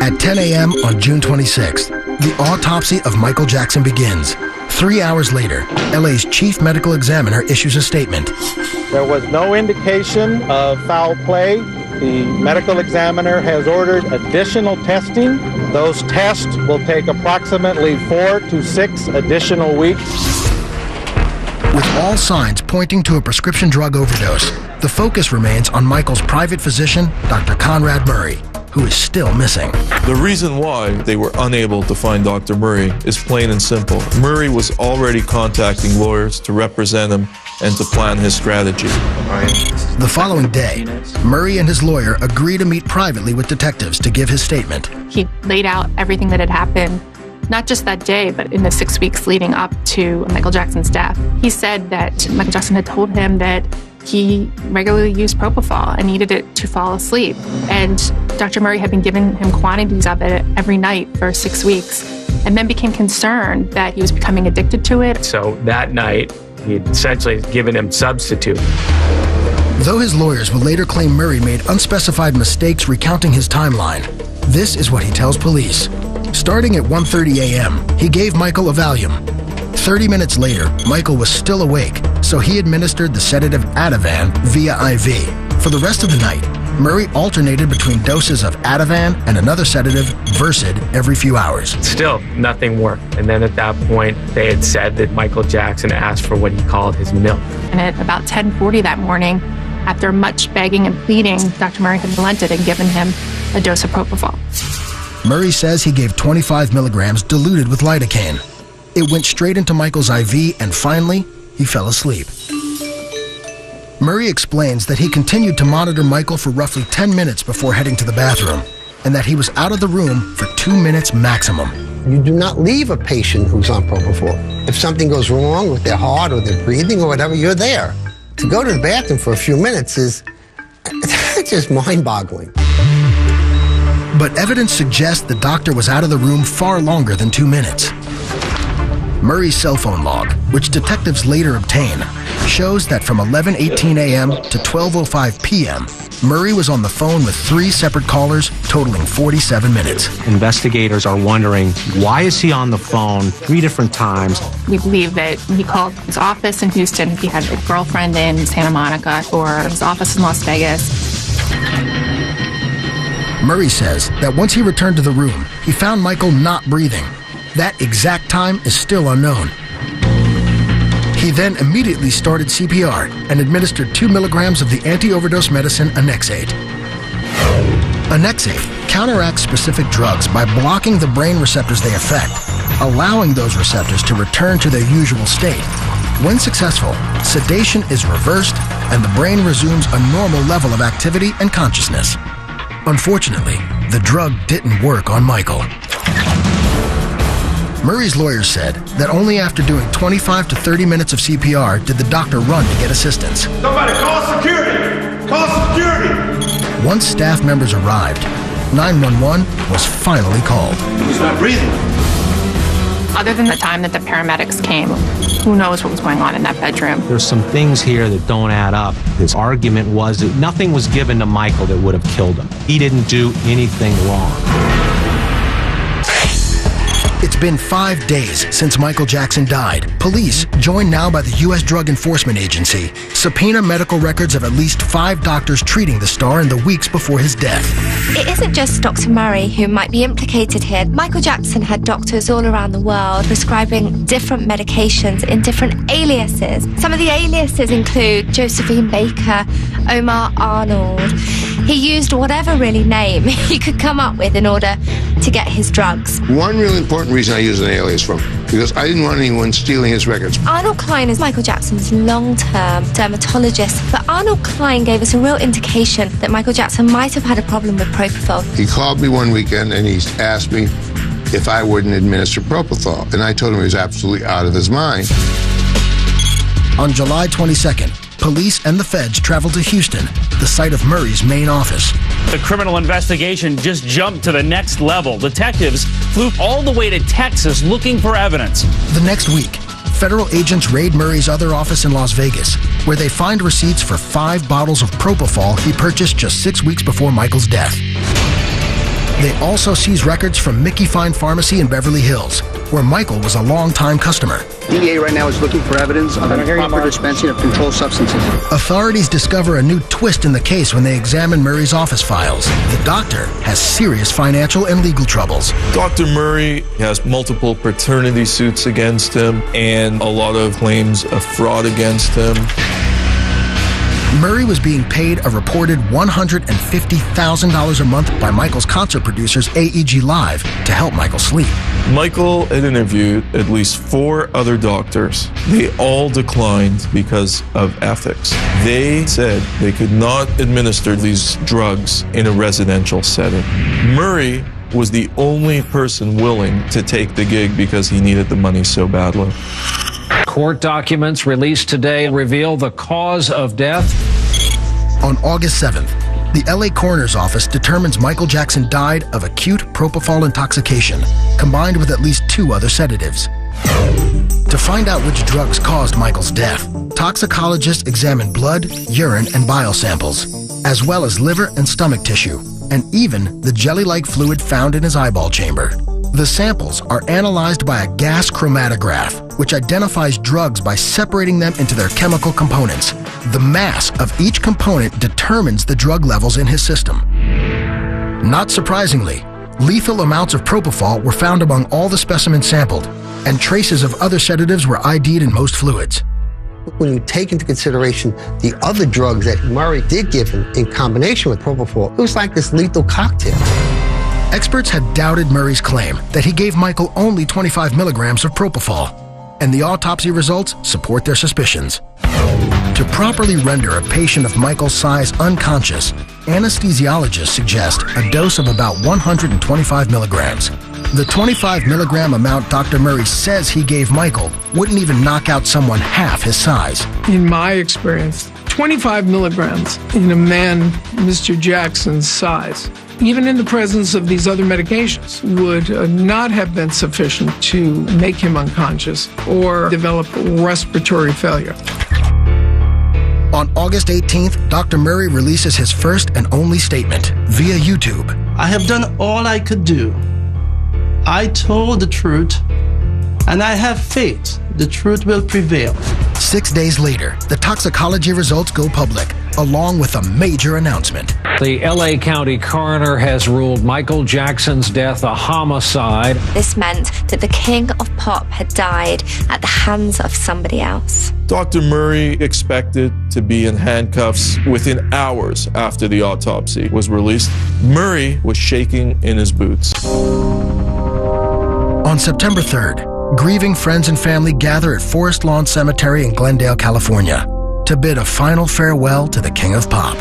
At 10 a.m. on June 26th, the autopsy of Michael Jackson begins. 3 hours later, LA's chief medical examiner issues a statement. There was no indication of foul play. The medical examiner has ordered additional testing. Those tests will take approximately 4 to 6 additional weeks. With all signs pointing to a prescription drug overdose, the focus remains on Michael's private physician, Dr. Conrad Murray, who is still missing. The reason why they were unable to find Dr. Murray is plain and simple. Murray was already contacting lawyers to represent him and to plan his strategy. The following day, Murray and his lawyer agree to meet privately with detectives to give his statement. He laid out everything that had happened, not just that day, but in the 6 weeks leading up to Michael Jackson's death. He said that Michael Jackson had told him that he regularly used propofol and needed it to fall asleep. And Dr. Murray had been giving him quantities of it every night for 6 weeks, and then became concerned that he was becoming addicted to it. So that night, he had essentially given him substitute. Though his lawyers will later claim Murray made unspecified mistakes recounting his timeline, this is what he tells police. Starting at 1:30 a.m., he gave Michael a Valium. 30 minutes later, Michael was still awake, so he administered the sedative Ativan via IV. For the rest of the night, Murray alternated between doses of Ativan and another sedative, Versed, every few hours. Still, nothing worked. And then at that point, they had said that Michael Jackson asked for what he called his milk. And at about 10:40 that morning, after much begging and pleading, Dr. Murray had relented and given him a dose of propofol. Murray says he gave 25 milligrams diluted with lidocaine. It went straight into Michael's IV, and finally, he fell asleep. Murray explains that he continued to monitor Michael for roughly 10 minutes before heading to the bathroom, and that he was out of the room for 2 minutes maximum. You do not leave a patient who's on propofol. If something goes wrong with their heart or their breathing or whatever, you're there. To go to the bathroom for a few minutes is just mind-boggling. But evidence suggests the doctor was out of the room far longer than 2 minutes. Murray's cell phone log, which detectives later obtain, shows that from 11:18 a.m. to 12:05 p.m., Murray was on the phone with 3 separate callers, totaling 47 minutes. Investigators are wondering, why is he on the phone 3 different times? We believe that he called his office in Houston, he had a girlfriend in Santa Monica, or his office in Las Vegas. Murray says that once he returned to the room, he found Michael not breathing. That exact time is still unknown. He then immediately started CPR and administered 2 milligrams of the anti-overdose medicine Annexate. Annexate counteracts specific drugs by blocking the brain receptors they affect, allowing those receptors to return to their usual state. When successful, sedation is reversed and the brain resumes a normal level of activity and consciousness. Unfortunately, the drug didn't work on Michael. Murray's lawyers said that only after doing 25 to 30 minutes of CPR did the doctor run to get assistance. Somebody call security! Call security! Once staff members arrived, 911 was finally called. He's not breathing. Other than the time that the paramedics came, who knows what was going on in that bedroom? There's some things here that don't add up. His argument was that nothing was given to Michael that would have killed him. He didn't do anything wrong. It's been 5 days since Michael Jackson died. Police, joined now by the U.S. Drug Enforcement Agency, subpoena medical records of at least 5 doctors treating the star in the weeks before his death. It isn't just Dr. Murray who might be implicated here. Michael Jackson had doctors all around the world prescribing different medications in different aliases. Some of the aliases include Josephine Baker, Omar Arnold. He used whatever really name he could come up with in order to get his drugs. One really important reason I used an alias from, because I didn't want anyone stealing his records. Arnold Klein is Michael Jackson's long-term dermatologist, but Arnold Klein gave us a real indication that Michael Jackson might have had a problem with propofol. He called me one weekend and he asked me if I wouldn't administer propofol, and I told him he was absolutely out of his mind. On July 22nd, police and the feds traveled to Houston, the site of Murray's main office. The criminal investigation just jumped to the next level. Detectives flew all the way to Texas looking for evidence. The next week, federal agents raid Murray's other office in Las Vegas, where they find receipts for 5 bottles of propofol he purchased just 6 weeks before Michael's death. They also seize records from Mickey Fine Pharmacy in Beverly Hills, where Michael was a longtime customer. DEA right now is looking for evidence of improper dispensing of controlled substances. Authorities discover a new twist in the case when they examine Murray's office files. The doctor has serious financial and legal troubles. Dr. Murray has multiple paternity suits against him and a lot of claims of fraud against him. Murray was being paid a reported $150,000 a month by Michael's concert producers AEG Live to help Michael sleep. Michael had interviewed at least 4 other doctors. They all declined because of ethics. They said they could not administer these drugs in a residential setting. Murray was the only person willing to take the gig because he needed the money so badly. Court documents released today reveal the cause of death. On August 7th, the LA Coroner's Office determines Michael Jackson died of acute propofol intoxication, combined with at least 2 other sedatives. To find out which drugs caused Michael's death, toxicologists examined blood, urine, and bile samples, as well as liver and stomach tissue, and even the jelly-like fluid found in his eyeball chamber. The samples are analyzed by a gas chromatograph, which identifies drugs by separating them into their chemical components. The mass of each component determines the drug levels in his system. Not surprisingly, lethal amounts of propofol were found among all the specimens sampled, and traces of other sedatives were ID'd in most fluids. When you take into consideration the other drugs that Murray did give him in combination with propofol, it was like this lethal cocktail. Experts had doubted Murray's claim that he gave Michael only 25 milligrams of propofol, and the autopsy results support their suspicions. To properly render a patient of Michael's size unconscious, anesthesiologists suggest a dose of about 125 milligrams. The 25 milligram amount Dr. Murray says he gave Michael wouldn't even knock out someone half his size. In my experience, 25 milligrams in a man Mr. Jackson's size, even in the presence of these other medications, would not have been sufficient to make him unconscious or develop respiratory failure. On August 18th, Dr. Murray releases his first and only statement via YouTube. I have done all I could do. I told the truth, and I have faith the truth will prevail. 6 days later, the toxicology results go public, along with a major announcement. The LA County coroner has ruled Michael Jackson's death a homicide. This meant that the king of pop had died at the hands of somebody else. Dr. Murray expected to be in handcuffs within hours after the autopsy was released. Murray was shaking in his boots. On September 3rd, grieving friends and family gather at Forest Lawn Cemetery in Glendale, California, to bid a final farewell to the King of Pop.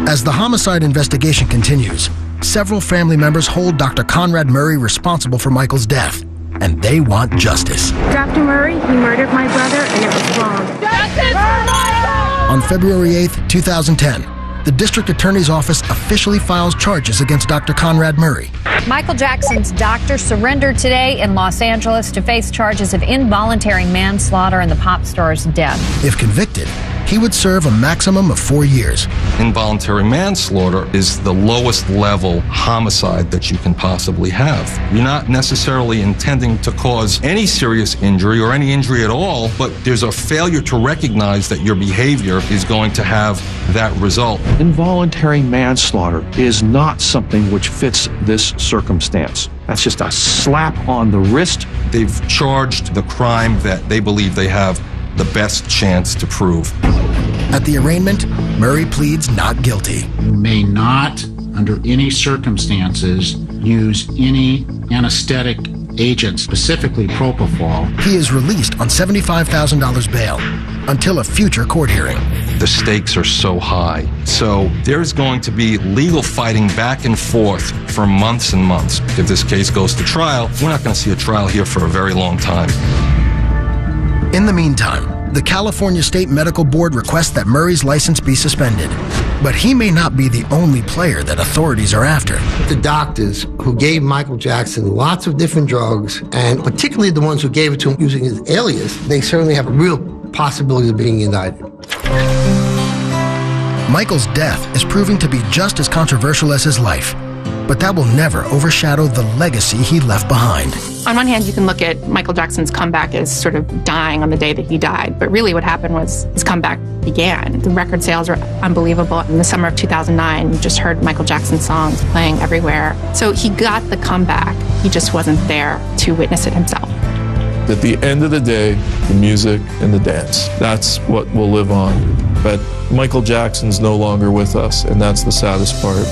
As the homicide investigation continues, several family members hold Dr. Conrad Murray responsible for Michael's death, and they want justice. Dr. Murray, he murdered my brother, and it was wrong. Justice for Michael! On February 8th, 2010, the district attorney's office officially files charges against Dr. Conrad Murray. Michael Jackson's doctor surrendered today in Los Angeles to face charges of involuntary manslaughter in the pop star's death. If convicted, he would serve a maximum of 4 years. Involuntary manslaughter is the lowest level homicide that you can possibly have. You're not necessarily intending to cause any serious injury or any injury at all, but there's a failure to recognize that your behavior is going to have that result. Involuntary manslaughter is not something which fits this circumstance. That's just a slap on the wrist. They've charged the crime that they believe they have the best chance to prove. At the arraignment, Murray pleads not guilty. You may not, under any circumstances, use any anesthetic agent, specifically propofol. He is released on $75,000 bail until a future court hearing. The stakes are so high. So there's going to be legal fighting back and forth for months and months. If this case goes to trial, we're not going to see a trial here for a very long time. In the meantime, the California State Medical Board requests that Murray's license be suspended. But he may not be the only player that authorities are after. The doctors who gave Michael Jackson lots of different drugs, and particularly the ones who gave it to him using his alias, they certainly have a real possibility of being indicted. Michael's death is proving to be just as controversial as his life. but that will never overshadow the legacy he left behind. On one hand, you can look at Michael Jackson's comeback as sort of dying on the day that he died, but really what happened was his comeback began. The record sales were unbelievable. In the summer of 2009, you just heard Michael Jackson songs playing everywhere. So he got the comeback. He just wasn't there to witness it himself. At the end of the day, the music and the dance, that's what will live on. But Michael Jackson's no longer with us, and that's the saddest part.